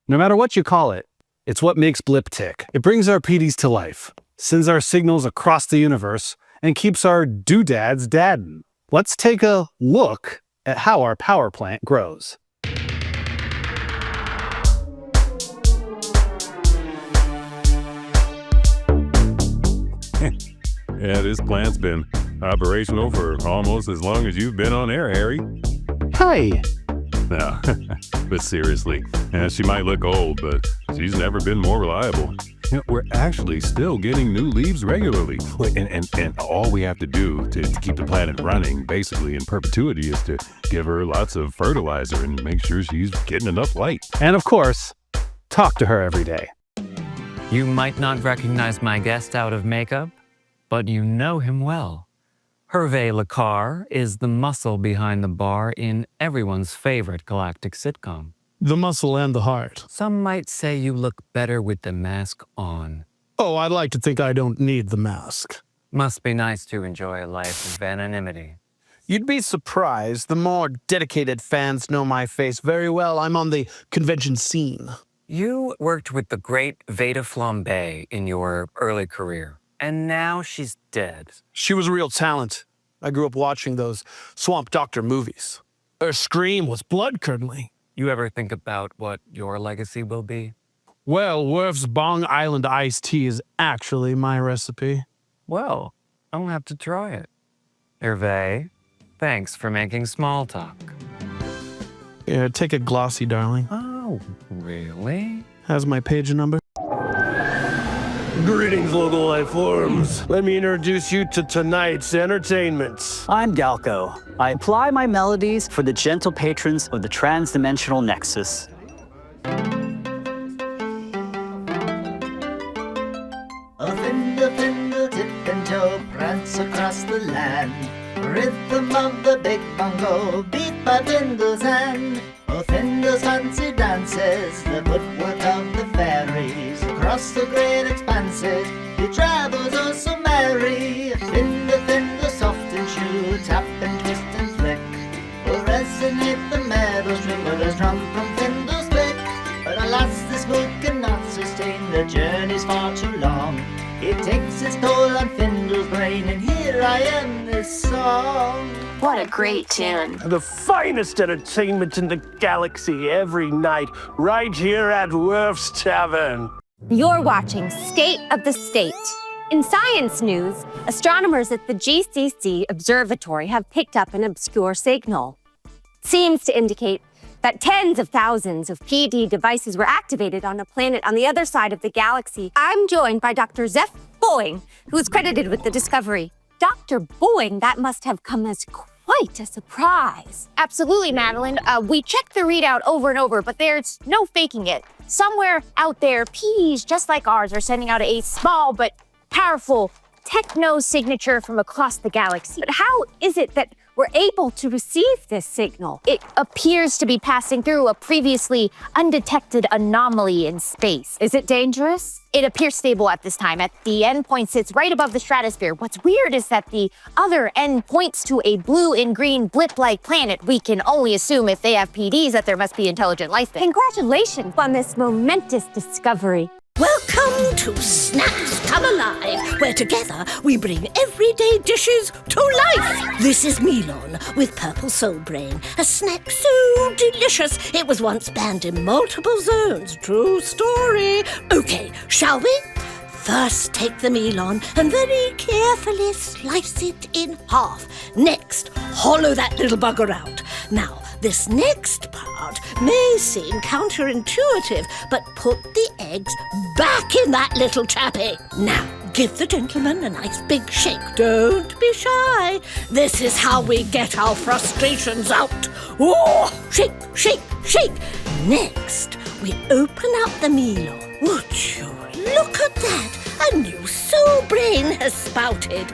No matter what you call it, it's what makes Blip tick. It brings our PDs to life, sends our signals across the universe, and keeps our doodads daddin'. Let's take a look at how our power plant grows. Yeah, this plant's been operational for almost as long as you've been on air, Harry. Hi. No, but seriously, she might look old, but she's never been more reliable. We're actually still getting new leaves regularly. And all we have to do to keep the planet running, basically in perpetuity, is to give her lots of fertilizer and make sure she's getting enough light. And of course, talk to her every day. You might not recognize my guest out of makeup, but you know him well. Hervé Lecar is the muscle behind the bar in everyone's favorite galactic sitcom. The muscle and the heart. Some might say you look better with the mask on. Oh, I'd like to think I don't need the mask. Must be nice to enjoy a life of anonymity. You'd be surprised. The more dedicated fans know my face very well. I'm on the convention scene. You worked with the great Veda Flambe in your early career, and now she's dead. She was a real talent. I grew up watching those Swamp Doctor movies. Her scream was blood-curdling. You ever think about what your legacy will be? Well, Worf's Bong Island iced tea is actually my recipe. Well, I'll have to try it. Hervé, thanks for making small talk. Yeah, take a glossy, darling. Oh, really? Has my page number. Greetings, local life forms. Let me introduce you to tonight's entertainment. I'm Galco. I apply my melodies for the gentle patrons of the transdimensional nexus. A thimble, tip and toe prance across the land. Rhythm of the big bongo beat by Thindle's hand. Oh, Thindle's fancy dances, the footwork of the fairies. Across the great expanses, he travels oh so merry. Thindle, soft and true, tap and twist and flick. Will resonate the meadow string with a drum from Thindle's pick. But alas, this mood cannot sustain, the journey's far too long. It takes its toll on Thindle's brain, and here I am, this song. What a great tune. The finest entertainment in the galaxy every night, right here at Worf's Tavern. You're watching State of the State. In science news, astronomers at the GCC Observatory have picked up an obscure signal. It seems to indicate that tens of thousands of PD devices were activated on a planet on the other side of the galaxy. I'm joined by Dr. Zeph Boeing, who is credited with the discovery. Dr. Boeing, that must have come as quite a surprise. Absolutely, Madeline. We checked the readout over and over, but there's no faking it. Somewhere out there, PDs just like ours are sending out a small but powerful techno signature from across the galaxy. But how is it that we're able to receive this signal? It appears to be passing through a previously undetected anomaly in space. Is it dangerous? It appears stable at this time. The endpoint sits right above the stratosphere. What's weird is that the other end points to a blue and green blip-like planet. We can only assume if they have PDs that there must be intelligent life there. Congratulations on this momentous discovery. Welcome to Snacks Come Alive, where together we bring everyday dishes to life. This is Milon with Purple Soul Brain, a snack so delicious it was once banned in multiple zones. True story. Okay, shall we? First, take the Milon and very carefully slice it in half. Next, hollow that little bugger out. Now, this next part may seem counterintuitive, but put the eggs back in that little chappy. Now, give the gentleman a nice big shake. Don't be shy. This is how we get our frustrations out. Oh, shake, shake, shake. Next, we open up the Milon. Would you look at that? A new soul brain has spouted.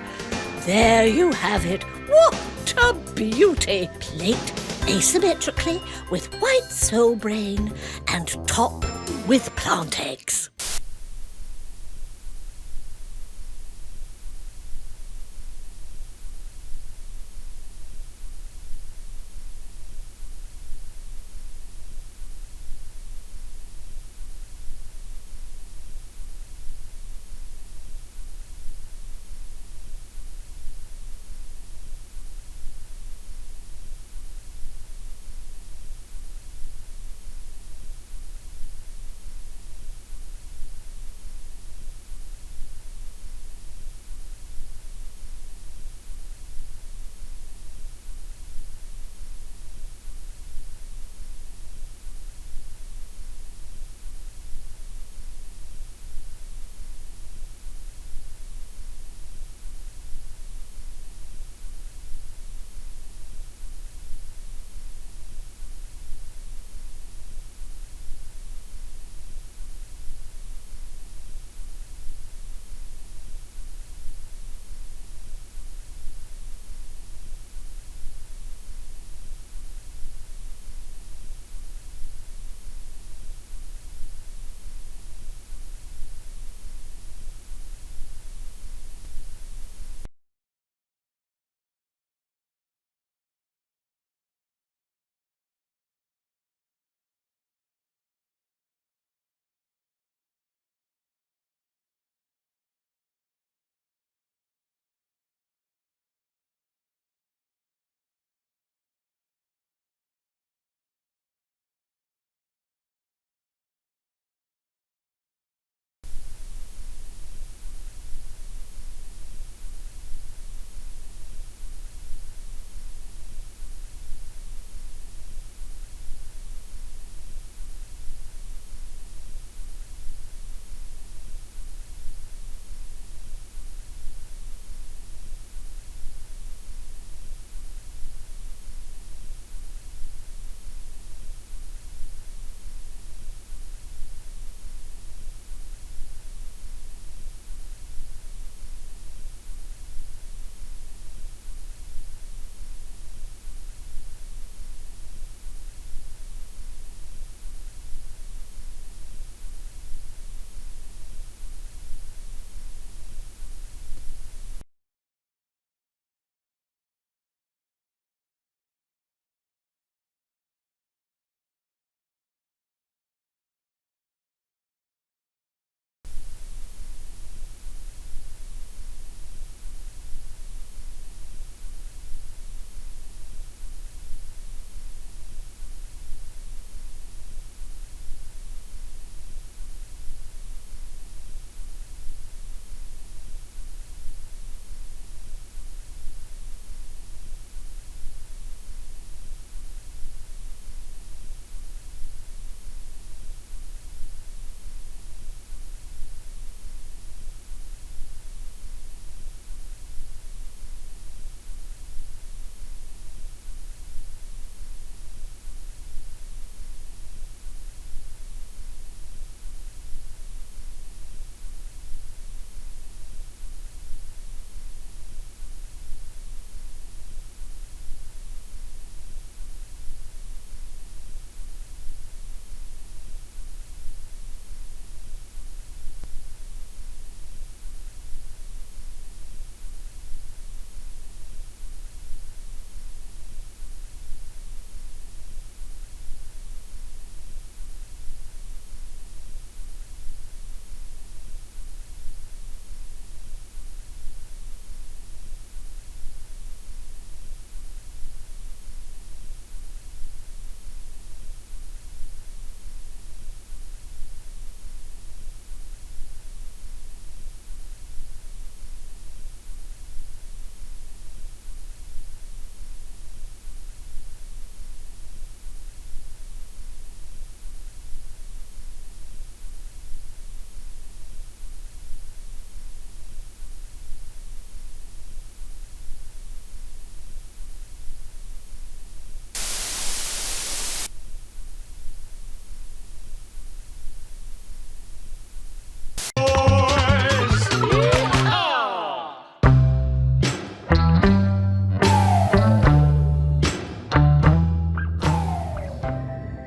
There you have it. What a beauty. Plate asymmetrically with white soul brain and top with plant eggs.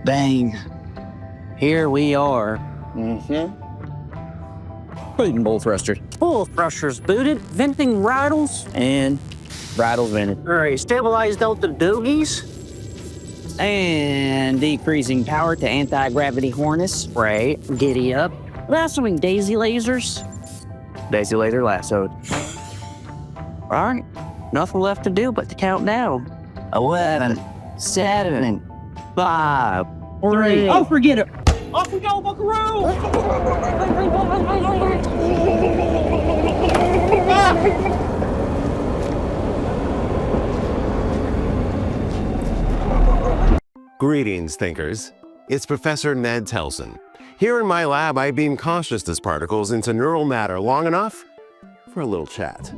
Bang. Here we are. Booting bull thrusters. Bull thrusters booted, venting rattles, and rattles vented. All right, stabilized out the doogies. And decreasing power to anti-gravity harness. Right. Giddy up. Lassoing daisy lasers. Daisy laser lassoed. All right. Nothing left to do but to count down. 11, 7, 5, 3. Oh, forget it. Off we go, buckaroo! Greetings, thinkers. It's Professor Ned Telson. Here in my lab, I beam consciousness particles into neural matter long enough for a little chat.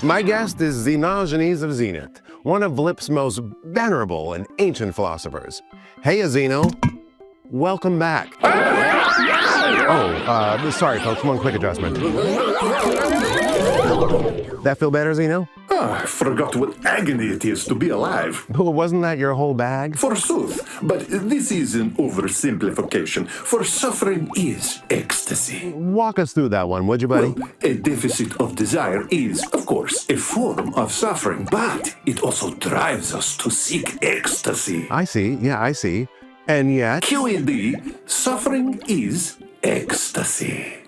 My guest is Xenogenes of Zenith, one of Blip's most venerable and ancient philosophers. Hey, Zeno. Welcome back. Oh, sorry, folks. One quick adjustment. That feel better, Zeno? I forgot what agony it is to be alive. Well, wasn't that your whole bag? Forsooth, but this is an oversimplification, for suffering is ecstasy. Walk us through that one, would you, buddy? Well, a deficit of desire is, of course, a form of suffering, but it also drives us to seek ecstasy. I see. Yeah, I see. And yet... QED, suffering is ecstasy.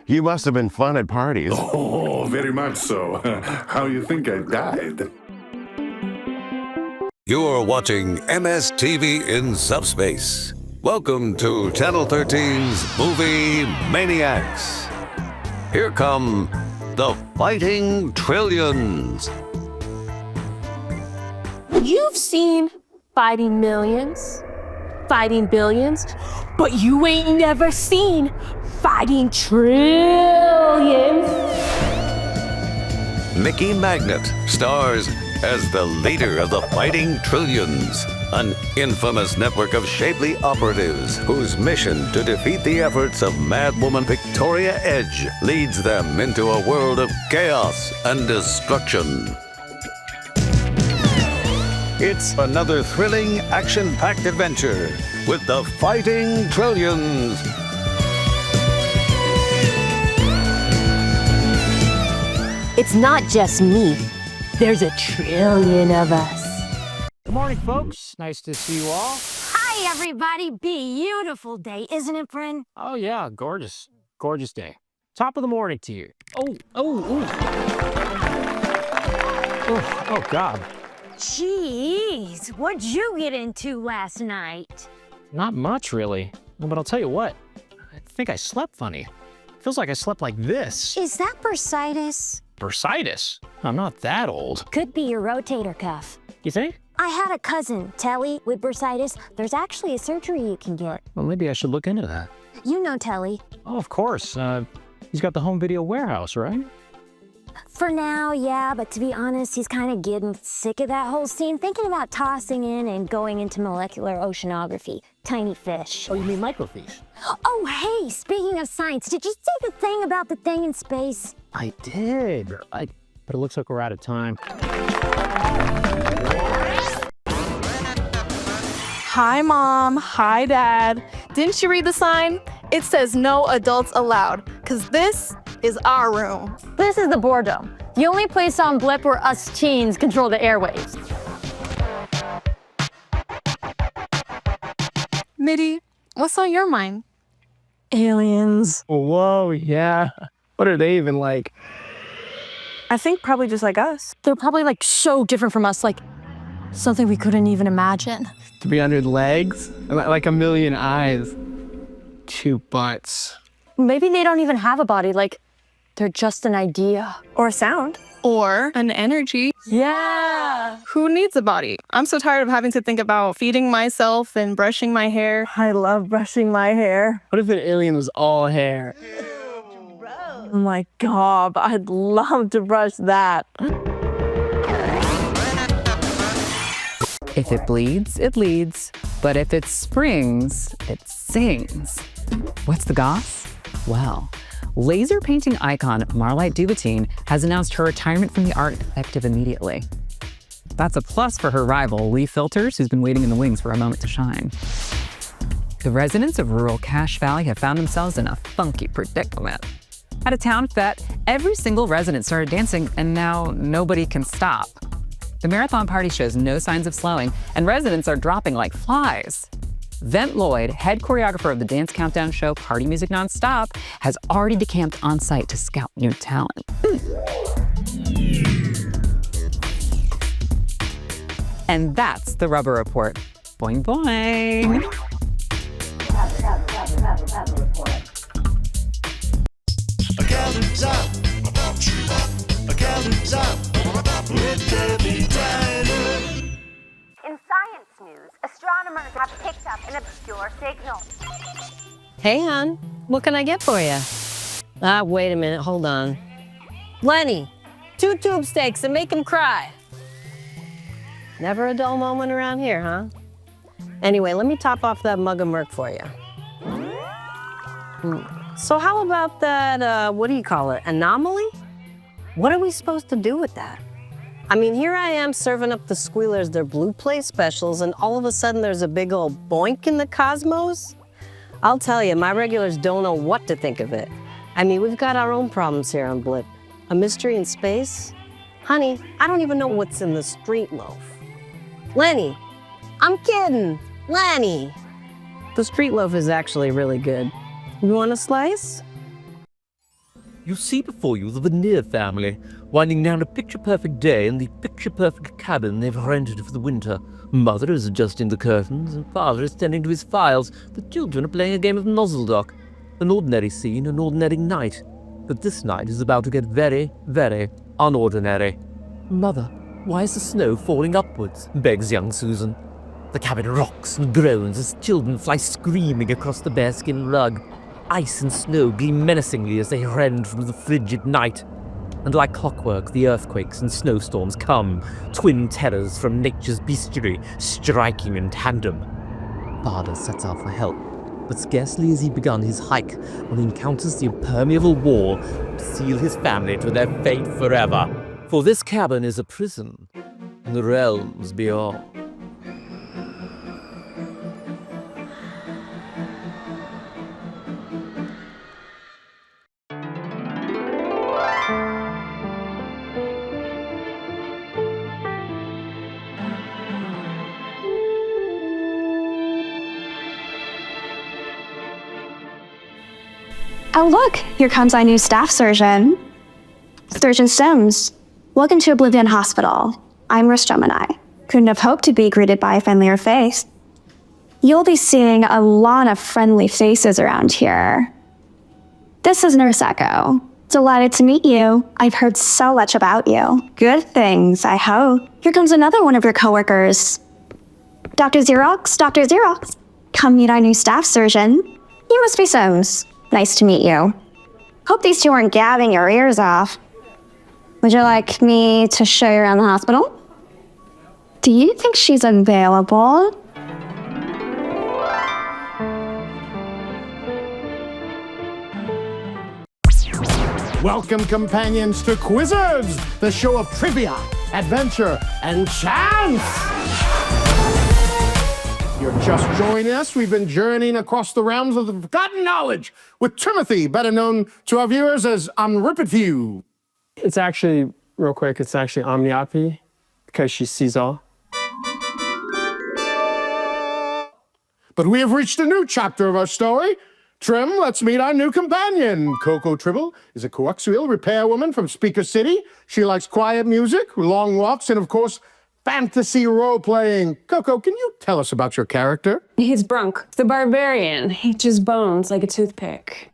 You must have been fun at parties. Oh, very much so. How you think I died? You're watching MSTV in Subspace. Welcome to Channel 13's Movie Maniacs. Here come the Fighting Trillions. You've seen fighting millions, fighting billions, but you ain't never seen fighting trillions. Mickey Magnet stars as the leader of the Fighting Trillions, an infamous network of shapely operatives whose mission to defeat the efforts of Madwoman Victoria Edge leads them into a world of chaos and destruction. It's another thrilling, action-packed adventure with the Fighting Trillions. It's not just me. There's a trillion of us. Good morning, folks. Nice to see you all. Hi, everybody. Beautiful day, isn't it, friend? Oh, yeah, gorgeous. Gorgeous day. Top of the morning to you. Oh, God. Jeez, what'd you get into last night? Not much, really. But I'll tell you what, I think I slept funny. Feels like I slept like this. Is that bursitis? Bursitis? I'm not that old. Could be your rotator cuff. You think? I had a cousin, Telly, with bursitis. There's actually a surgery you can get. Well, maybe I should look into that. You know Telly. Oh, of course. He's got the home video warehouse, right? For now, yeah, but to be honest, he's kind of getting sick of that whole scene, thinking about tossing in and going into molecular oceanography. Tiny fish. Oh, you mean microfiche? Oh, hey, speaking of science, did you see the thing about the thing in space? I did. But it looks like we're out of time. Hi, Mom. Hi, Dad. Didn't you read the sign? It says no adults allowed, because this is our room. This is the boredom. The only place on Blip where us teens control the airwaves. Mitty, what's on your mind? Aliens. Whoa, yeah. What are they even like? I think probably just like us. They're probably like so different from us, like something we couldn't even imagine. 300 legs? Like a million eyes. 2 butts. Maybe they don't even have a body, like they're just an idea. Or a sound. Or an energy. Yeah. Who needs a body? I'm so tired of having to think about feeding myself and brushing my hair. I love brushing my hair. What if an alien was all hair? Oh my God, I'd love to brush that. If it bleeds, it leads. But if it springs, it sings. What's the goss? Well, laser painting icon Marlite Dubatine has announced her retirement from the art effective immediately. That's a plus for her rival, Lee Filters, who's been waiting in the wings for a moment to shine. The residents of rural Cache Valley have found themselves in a funky predicament. At a town fete, every single resident started dancing, and now nobody can stop. The marathon party shows no signs of slowing, and residents are dropping like flies. Vent Lloyd, head choreographer of the dance countdown show Party Music Nonstop, has already decamped on site to scout new talent. And that's the Rubber Report. Boing, boing. Accountant's up. Accountant's up. With Debbie Tyler. In science news, astronomers have picked up an obscure signal. Hey, hon. What can I get for you? Wait a minute. Hold on. Lenny, 2 tube steaks and make him cry. Never a dull moment around here, huh? Anyway, let me top off that mug of Merc for you. So how about that, what do you call it, anomaly? What are we supposed to do with that? I mean, here I am serving up the squealers their blue play specials, and all of a sudden there's a big old boink in the cosmos? I'll tell you, my regulars don't know what to think of it. I mean, we've got our own problems here on Blip. A mystery in space? Honey, I don't even know what's in the street loaf. Lenny, I'm kidding. Lenny. The street loaf is actually really good. You want a slice? You see before you the Veneer family, winding down a picture-perfect day in the picture-perfect cabin they've rented for the winter. Mother is adjusting the curtains, and father is tending to his files. The children are playing a game of Nozzledock. An ordinary scene, an ordinary night. But this night is about to get very, very unordinary. Mother, why is the snow falling upwards? Begs young Susan. The cabin rocks and groans as children fly screaming across the bearskin rug. Ice and snow gleam menacingly as they rend through the frigid night. And like clockwork, the earthquakes and snowstorms come, twin terrors from nature's bestiary, striking in tandem. Father sets out for help, but scarcely has he begun his hike when he encounters the impermeable wall to seal his family to their fate forever. For this cabin is a prison in the realms beyond. Oh look, here comes our new staff surgeon. Surgeon Sims. Welcome to Oblivion Hospital. I'm Ristomini. Couldn't have hoped to be greeted by a friendlier face. You'll be seeing a lot of friendly faces around here. This is Nurse Echo. Delighted to meet you. I've heard so much about you. Good things, I hope. Here comes another one of your coworkers. Dr. Xerox, Dr. Xerox. Come meet our new staff surgeon. You must be Sims. Nice to meet you. Hope these two aren't gabbing your ears off. Would you like me to show you around the hospital? Do you think she's available? Welcome, companions, to Quizzards, the show of trivia, adventure, and chance! You're just joining us. We've been journeying across the realms of the forgotten knowledge with Timothy, better known to our viewers as Omnipotent. It's actually, real quick, it's actually Omniopy, because she sees all. But we have reached a new chapter of our story. Trim, let's meet our new companion. Coco Tribble is a coaxial repairwoman from Speaker City. She likes quiet music, long walks, and of course, fantasy role-playing. Coco, can you tell us about your character? He's Brunk, the barbarian. He chews bones like a toothpick.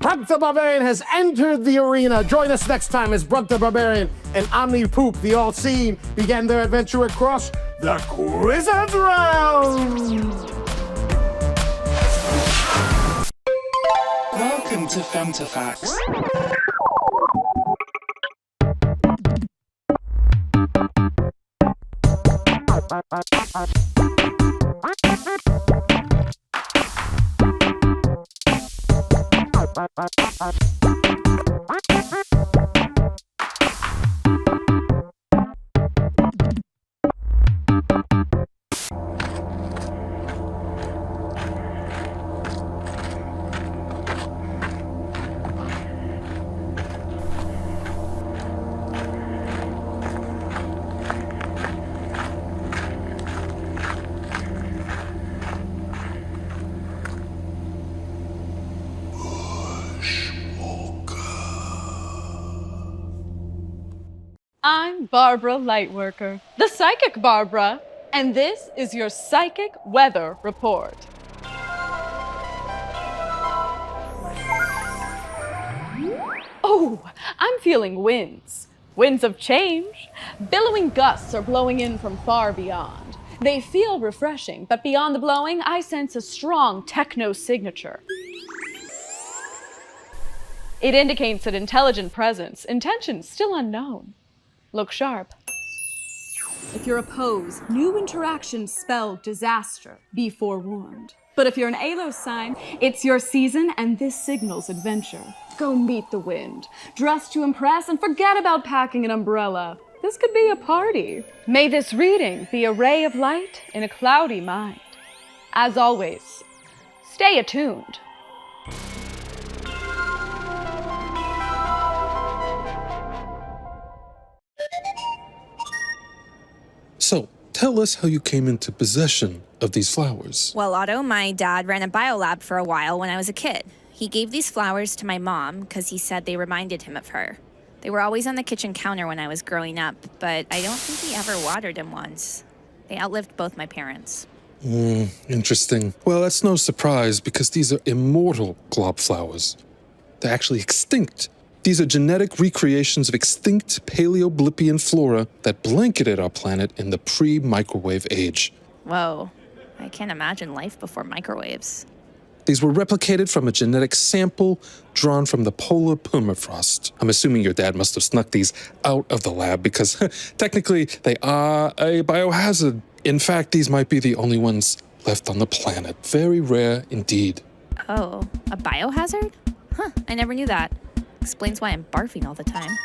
Brunk the Barbarian has entered the arena. Join us next time as Brunk the Barbarian and Omnipoop the All-Seeing began their adventure across the Quizzards realm. Welcome to Fantafax. I'm Barbara Lightworker, the psychic Barbara, and this is your psychic weather report. Oh, I'm feeling winds. Winds of change. Billowing gusts are blowing in from far beyond. They feel refreshing, but beyond the blowing, I sense a strong techno signature. It indicates an intelligent presence, intentions still unknown. Look sharp. If you're opposed, new interactions spell disaster. Be forewarned. But if you're an Alos sign, it's your season and this signals adventure. Go meet the wind, dress to impress, and forget about packing an umbrella. This could be a party. May this reading be a ray of light in a cloudy mind. As always, stay attuned. So, tell us how you came into possession of these flowers. Well, Otto, my dad ran a biolab for a while when I was a kid. He gave these flowers to my mom because he said they reminded him of her. They were always on the kitchen counter when I was growing up, but I don't think he ever watered them once. They outlived both my parents. Interesting. Well, that's no surprise because these are immortal glob flowers. They're actually extinct. These are genetic recreations of extinct Paleo-Blippian flora that blanketed our planet in the pre-microwave age. Whoa, I can't imagine life before microwaves. These were replicated from a genetic sample drawn from the polar permafrost. I'm assuming your dad must have snuck these out of the lab because technically they are a biohazard. In fact, these might be the only ones left on the planet. Very rare indeed. Oh, a biohazard? Huh, I never knew that. Explains why I'm barfing all the time.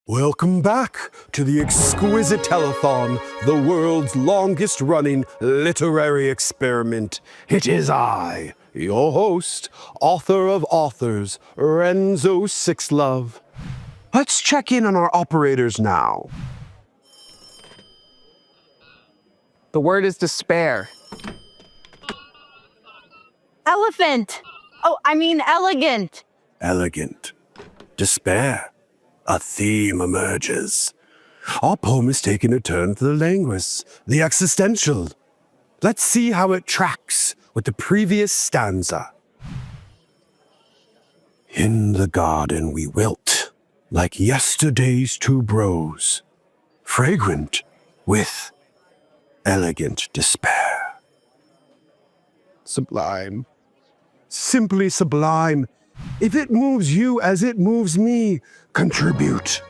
Welcome back to the Exquisite Telethon, the world's longest-running literary experiment. It is I, your host, author of authors, Renzo Sixlove. Let's check in on our operators now. The word is despair. Elephant. Oh, I mean elegant. Elegant. Despair. A theme emerges. Our poem is taking a turn to the languorous, the existential. Let's see how it tracks with the previous stanza. In the garden we wilt, like yesterday's two bros, fragrant with elegant despair. Sublime. Simply sublime. If it moves you as it moves me, contribute.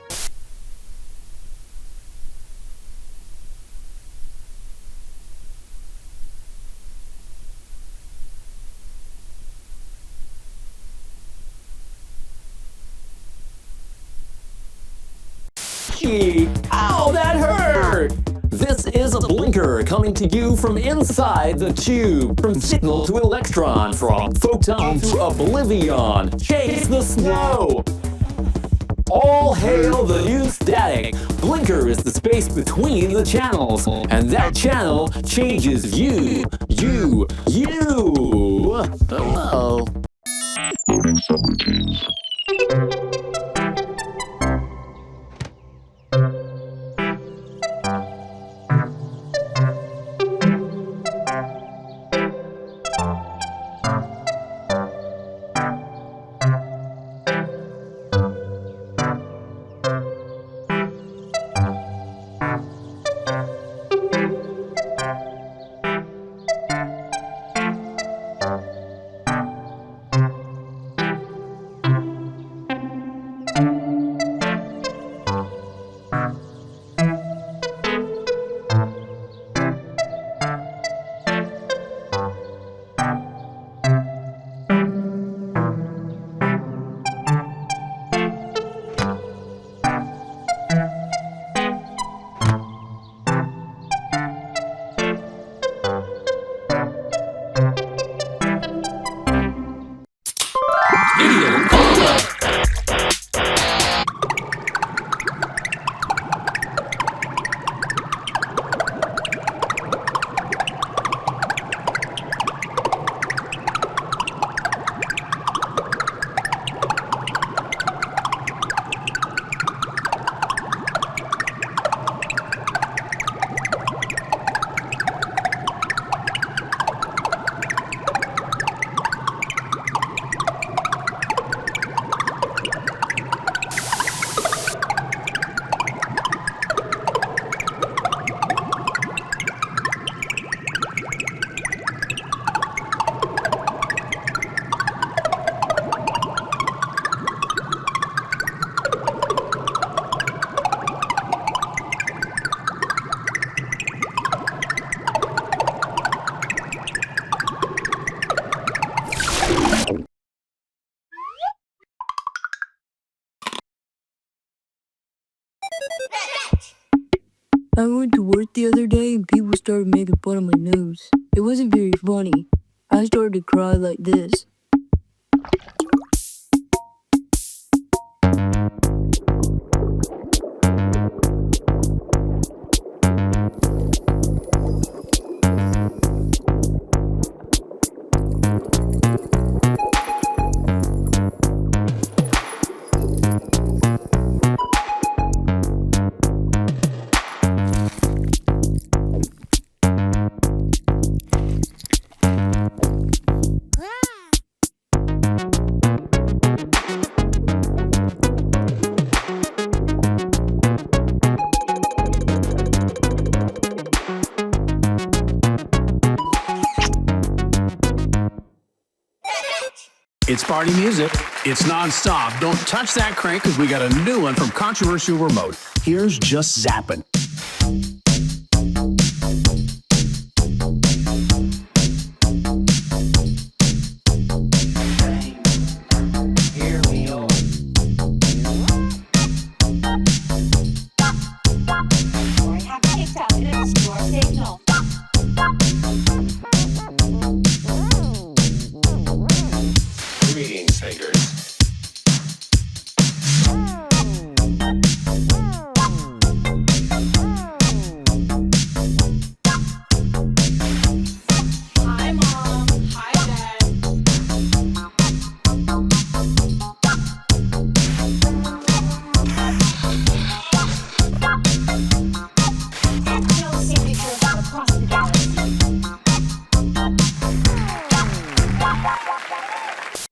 Gee, ow, that hurt! This is a blinker coming to you from inside the tube. From signal to electron, from photon to oblivion. Chase the snow! All hail the new static. Blinker is the space between the channels, and that channel changes you. You. Hello. I went to work the other day and people started making fun of my nose. It wasn't very funny. I started to cry like this. It's party music. It's non-stop. Don't touch that crank because we got a new one from Controversial Remote. Here's Just Zappin'. Greetings, fakers. Hi, Mom. Hi, Dad.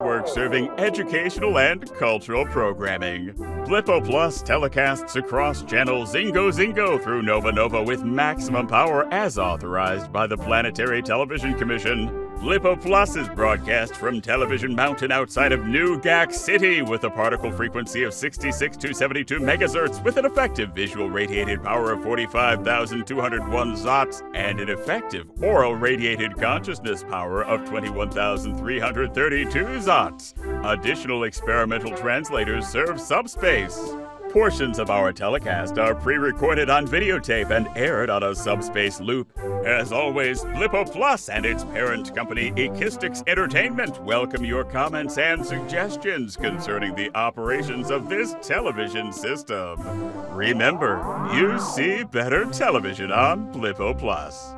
Network serving educational and cultural programming. Blippo Plus telecasts across channel Zingo through Nova Nova with maximum power as authorized by the Planetary Television Commission. Blippo Plus is broadcast from Television Mountain outside of New Gack City with a particle frequency of 66 to 72 megahertz with an effective visual radiated power of 45,201 zots and an effective oral radiated consciousness power of 21,332 zots. Additional experimental translators serve subspace. Portions of our telecast are pre-recorded on videotape and aired on a subspace loop. As always, Blippo Plus and its parent company, Ekistics Entertainment, welcome your comments and suggestions concerning the operations of this television system. Remember, you see better television on Blippo Plus.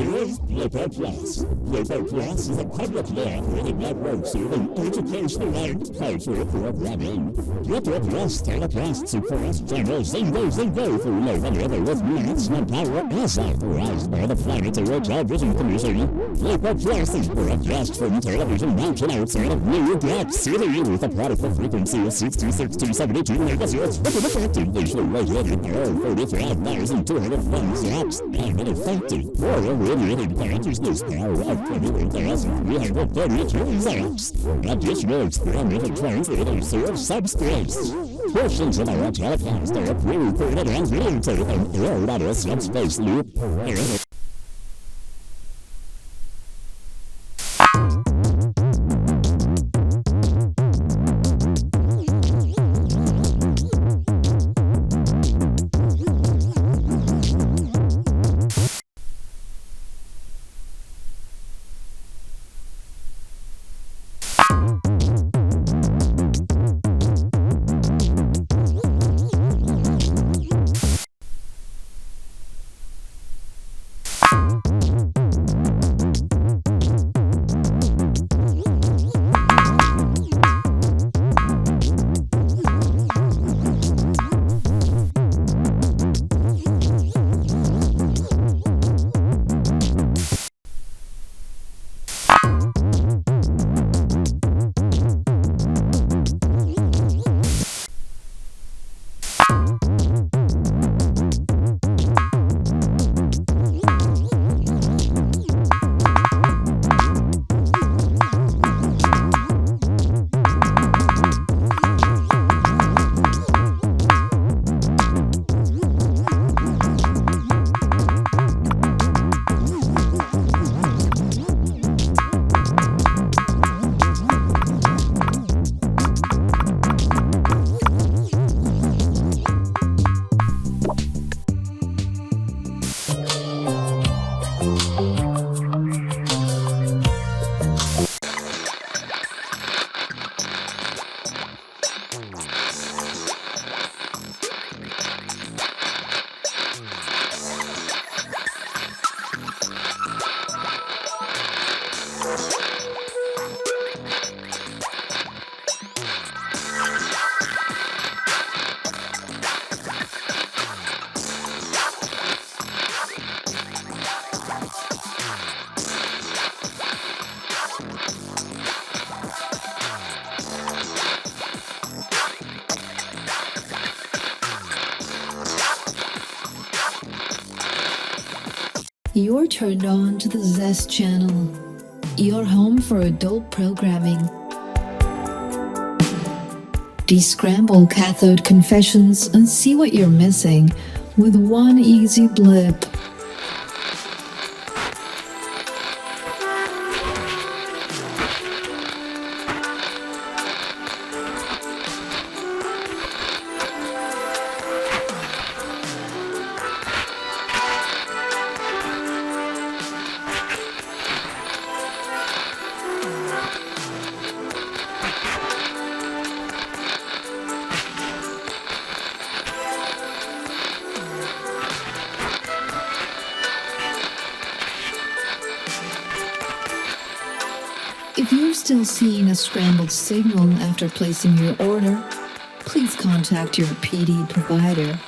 is Blippo Plus. Blippo Plus is a publicly operated network serving educational and cultural programming. Blippo Plus telecasts across channels Zingo through Nova Nova with maximum power as authorized by the Planetary Television Commission. Blippo Plus is broadcast from television mountain outside of New York City with a particle frequency of 62672 megahertz with an effective visually regulated power of 45,201 watts and an effective oral radiated consciousness power of 21,332 watts. Additional experimental translators serve subspace. Portions of our telecast are pre-recorded and videotaped and aired on a subspace loop. You're turned on to the Zest channel, your home for adult programming. Descramble cathode confessions and see what you're missing with one easy blip. If you're still seeing a scrambled signal after placing your order, please contact your PD provider.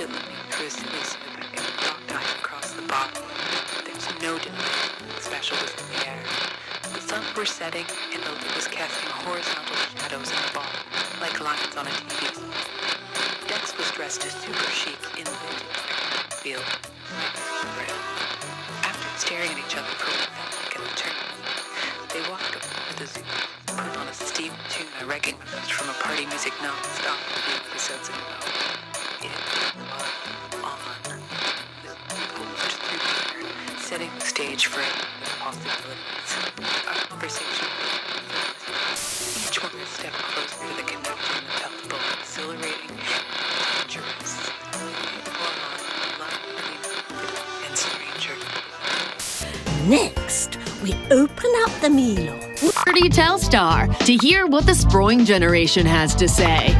delay through a space and dog dive across the bottom. There's no delay. Special was in the air. The sun was setting and the light was casting horizontal shadows in the ball, like lines on a TV. Dex was dressed as super chic in vintage field. After staring at each other for what felt like an eternity, they walked over to the zoo, put on a steam tune I recognized from a party music non-stop a few episodes ago. It was on. The people moved through here, setting the stage for possibilities. Our conversation each one a step closer to the connection that felt both exhilarating and dangerous. And stranger. Next, we open up the Milo. Pretty Telstar to hear what the Sproing generation has to say.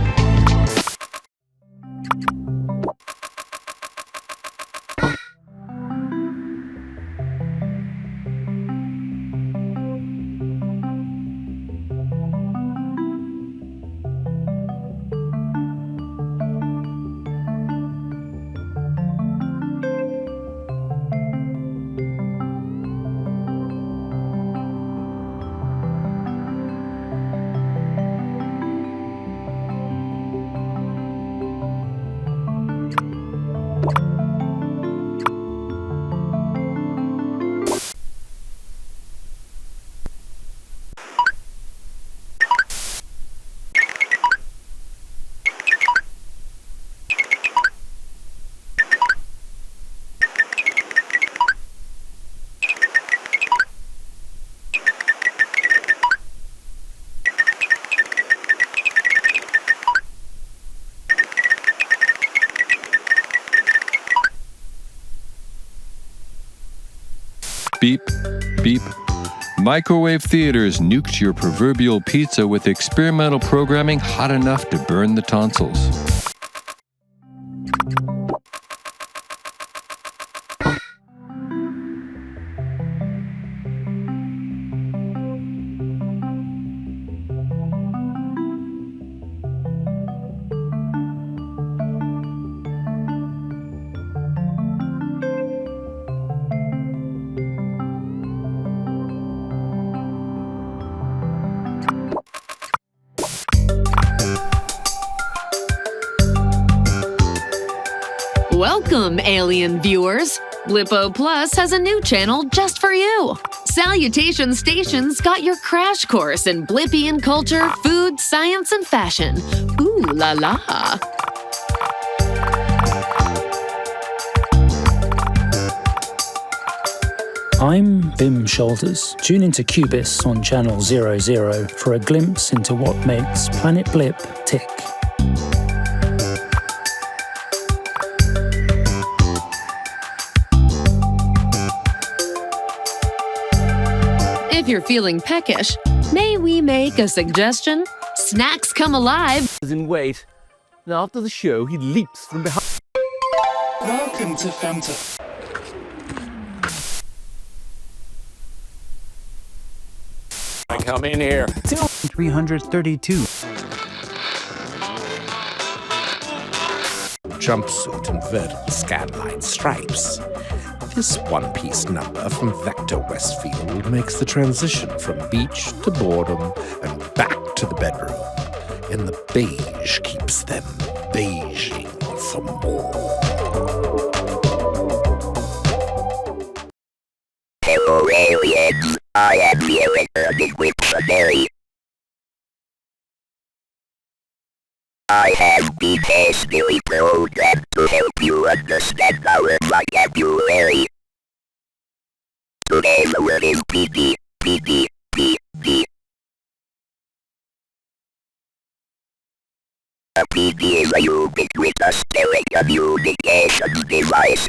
Beep, beep. Microwave Theaters nuked your proverbial pizza with experimental programming hot enough to burn the tonsils. Welcome, alien viewers! Blippo Plus has a new channel just for you. Salutation Station's got your crash course in Blippian culture, food, science, and fashion. Ooh la la! I'm Bim Shoulders. Tune into Cubis on Channel 00 for a glimpse into what makes Planet Blip tick. If you're feeling peckish, may we make a suggestion? Snacks come alive. In wait. And after the show, he leaps from behind. Welcome to Fanta. Come in here. 332. Jumpsuit and verdant scanline stripes. This one-piece number from Vector Westfield makes the transition from beach to boredom and back to the bedroom. And the beige keeps them beiging for more. Hello aliens, I am the returning Wiktionary. I have been hastily programmed to help you understand our vocabulary. Today the word is PD, PD, PD. A PD is a ubiquitous telecommunications device.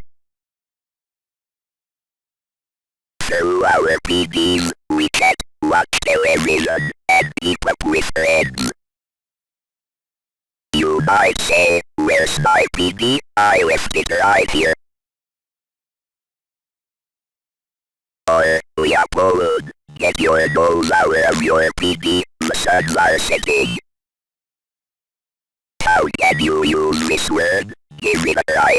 Through our PDs, we chat, watch television, and keep up with friends. You might say, where's my PD? I left it right here. Or, we upload, get your nose out of your PD, the suns are setting. How can you use this word? Give it a try.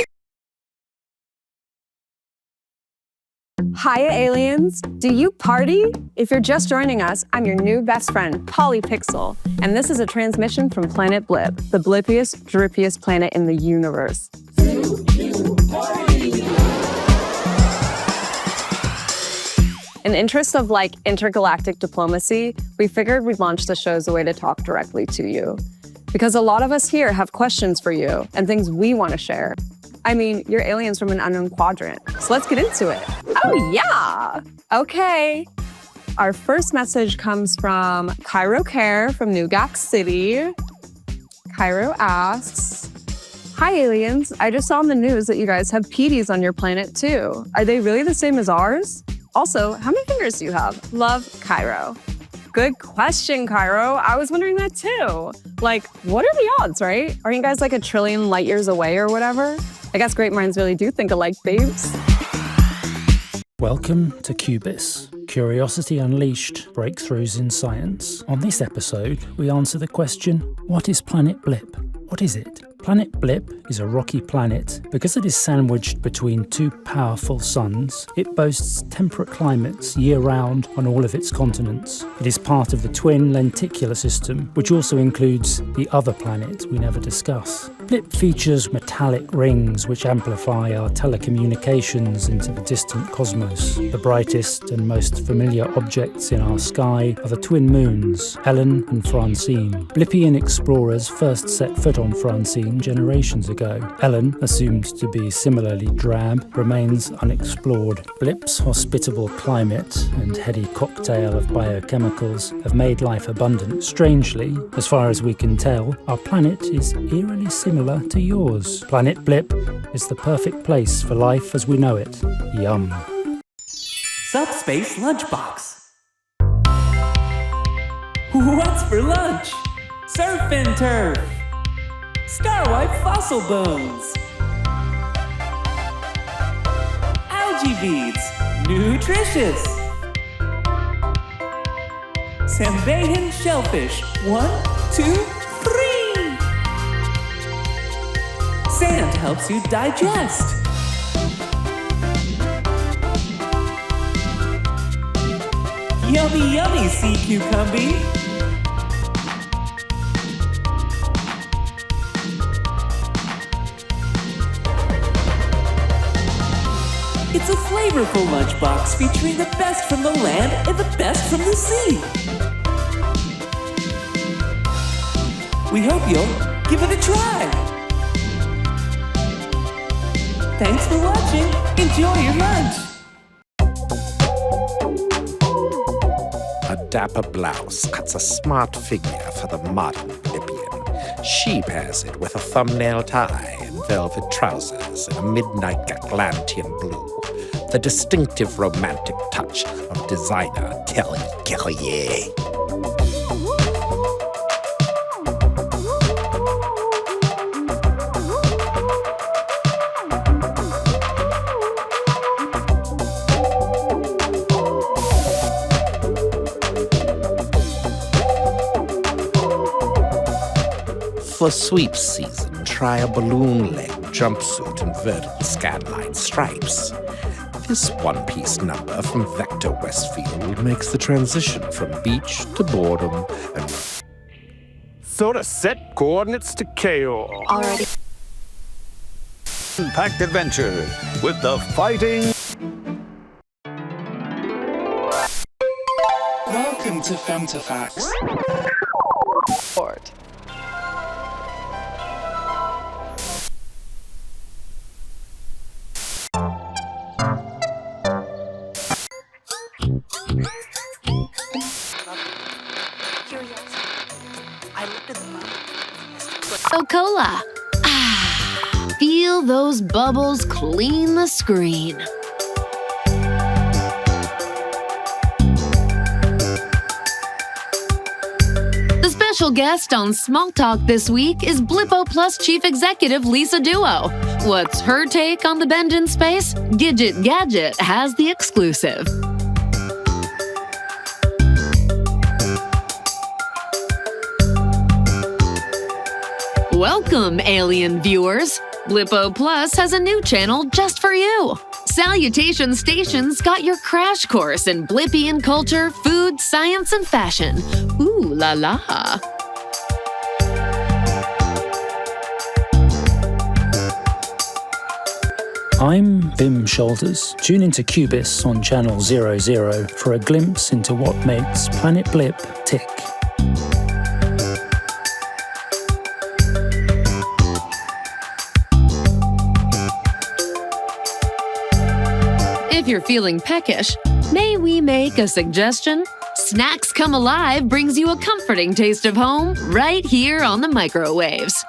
Hiya, aliens. Do you party? If you're just joining us, I'm your new best friend, Polypixel, and this is a transmission from Planet Blip, the blippiest, drippiest planet in the universe. In interest of intergalactic diplomacy, we figured we'd launch the show as a way to talk directly to you. Because a lot of us here have questions for you and things we want to share. I mean, you're aliens from an unknown quadrant. So let's get into it. Oh, yeah. Okay. Our first message comes from Cairo Care from New York City. Cairo asks, "Hi, aliens. I just saw on the news that you guys have PDs on your planet, too. Are they really the same as ours? Also, how many fingers do you have? Love, Cairo." Good question, Cairo. I was wondering that, too. What are the odds, right? Aren't you guys a trillion light years away or whatever? I guess great minds really do think alike, babes. Welcome to Cubis, Curiosity Unleashed, Breakthroughs in Science. On this episode, we answer the question, what is Planet Blip? What is it? Planet Blip is a rocky planet. Because it is sandwiched between two powerful suns, it boasts temperate climates year-round on all of its continents. It is part of the twin lenticular system, which also includes the other planet we never discuss. Blip features metallic rings which amplify our telecommunications into the distant cosmos. The brightest and most familiar objects in our sky are the twin moons, Ellen and Francine. Blippian explorers first set foot on Francine generations ago. Ellen, assumed to be similarly drab, remains unexplored. Blip's hospitable climate and heady cocktail of biochemicals have made life abundant. Strangely, as far as we can tell, our planet is eerily similar to yours. Planet Blip is the perfect place for life as we know it. Yum. Subspace Lunchbox. What's for lunch? Surf and turf. Starwipe fossil bones. Algae beads. Nutritious. Sambayan shellfish. 1, 2, 3. Sand helps you digest. Yummy, yummy, sea cucumber. It's a flavorful lunchbox featuring the best from the land and the best from the sea. We hope you'll give it a try. Thanks for watching. Enjoy your lunch. A dapper blouse cuts a smart figure for the modern Blippian. She pairs it with a thumbnail tie and velvet trousers in a midnight Atlantean blue. The distinctive romantic touch of designer Telly Guerrier. For sweep season, try a balloon leg jumpsuit and vertical scanline stripes. This one-piece number from Vector Westfield makes the transition from beach to boredom and... So to set coordinates to KO. Already. Packed adventure with the fighting... Welcome to Femtafacts. Coca-Cola. Ah, feel those bubbles clean the screen. The special guest on Small Talk this week is Blippo Plus Chief Executive Lisa Duo. What's her take on the bend in space? Gidget Gadget has the exclusive. Welcome, alien viewers! Blippo Plus has a new channel just for you. Salutation Station's got your crash course in Blippian culture, food, science, and fashion. Ooh la la. I'm Vim Shoulders. Tune into Cubis on Channel 00 for a glimpse into what makes Planet Blip tick. If you're feeling peckish, may we make a suggestion? Snacks Come Alive brings you a comforting taste of home right here on the microwaves.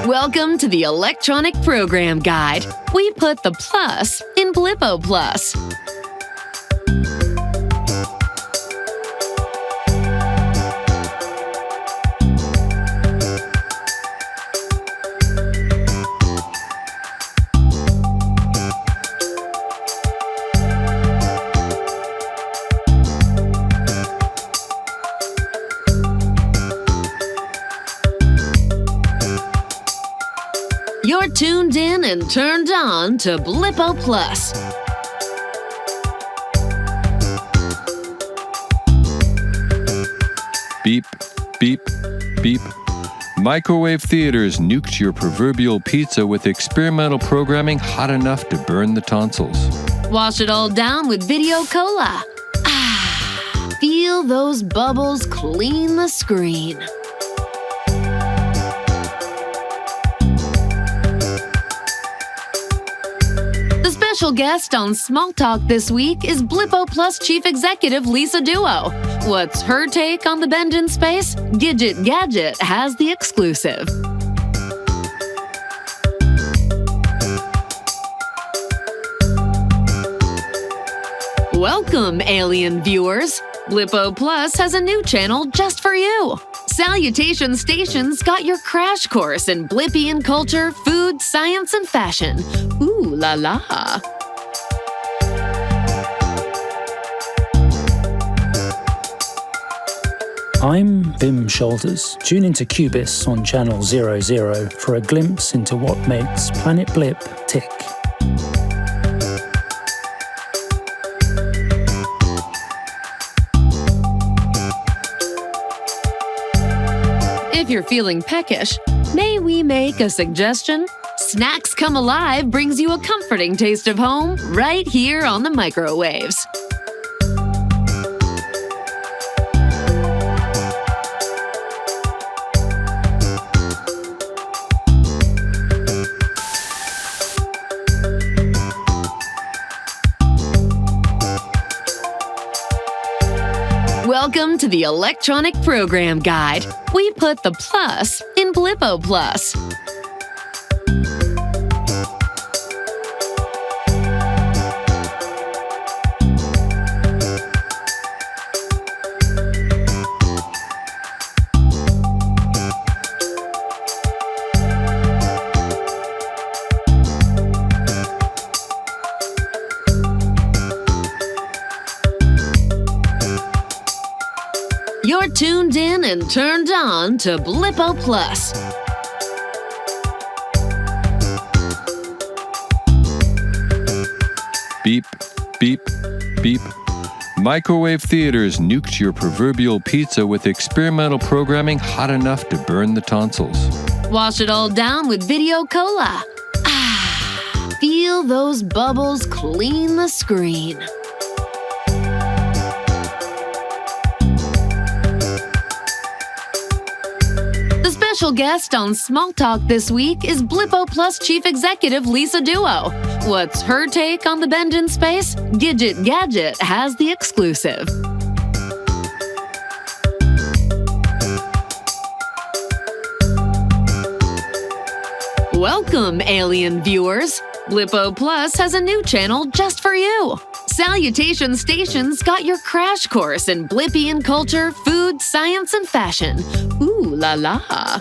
Welcome to the Electronic Program Guide. We put the plus in Blippo Plus. You're tuned in and turned on to Blippo Plus. Beep, beep, beep. Microwave Theaters nuked your proverbial pizza with experimental programming hot enough to burn the tonsils. Wash it all down with Video Cola. Ah, feel those bubbles clean the screen. The special guest on Small Talk this week is Blippo Plus Chief Executive Lisa Duo. What's her take on the bend in space? Gidget Gadget has the exclusive. Welcome, alien viewers. Blippo Plus has a new channel just for you. Salutation Station's got your crash course in Blippian culture, food, science, and fashion. Ooh la la. I'm Vim Shoulders. Tune into Cubis on Channel 00 for a glimpse into what makes Planet Blip tick. If you're feeling peckish, may we make a suggestion? Snacks Come Alive brings you a comforting taste of home right here on the microwaves. Welcome to the Electronic Program Guide. We put the plus in Blippo Plus. You're tuned in and turned on to Blippo Plus. Beep, beep, beep. Microwave Theaters nuked your proverbial pizza with experimental programming hot enough to burn the tonsils. Wash it all down with Video Cola. Ah, feel those bubbles clean the screen. The special guest on Small Talk this week is Blippo Plus Chief Executive Lisa Duo. What's her take on the bend in space? Gidget Gadget has the exclusive. Welcome, alien viewers. Blippo Plus has a new channel just for you. Salutation Station's got your crash course in Blippian culture, food, science, and fashion. Ooh la la.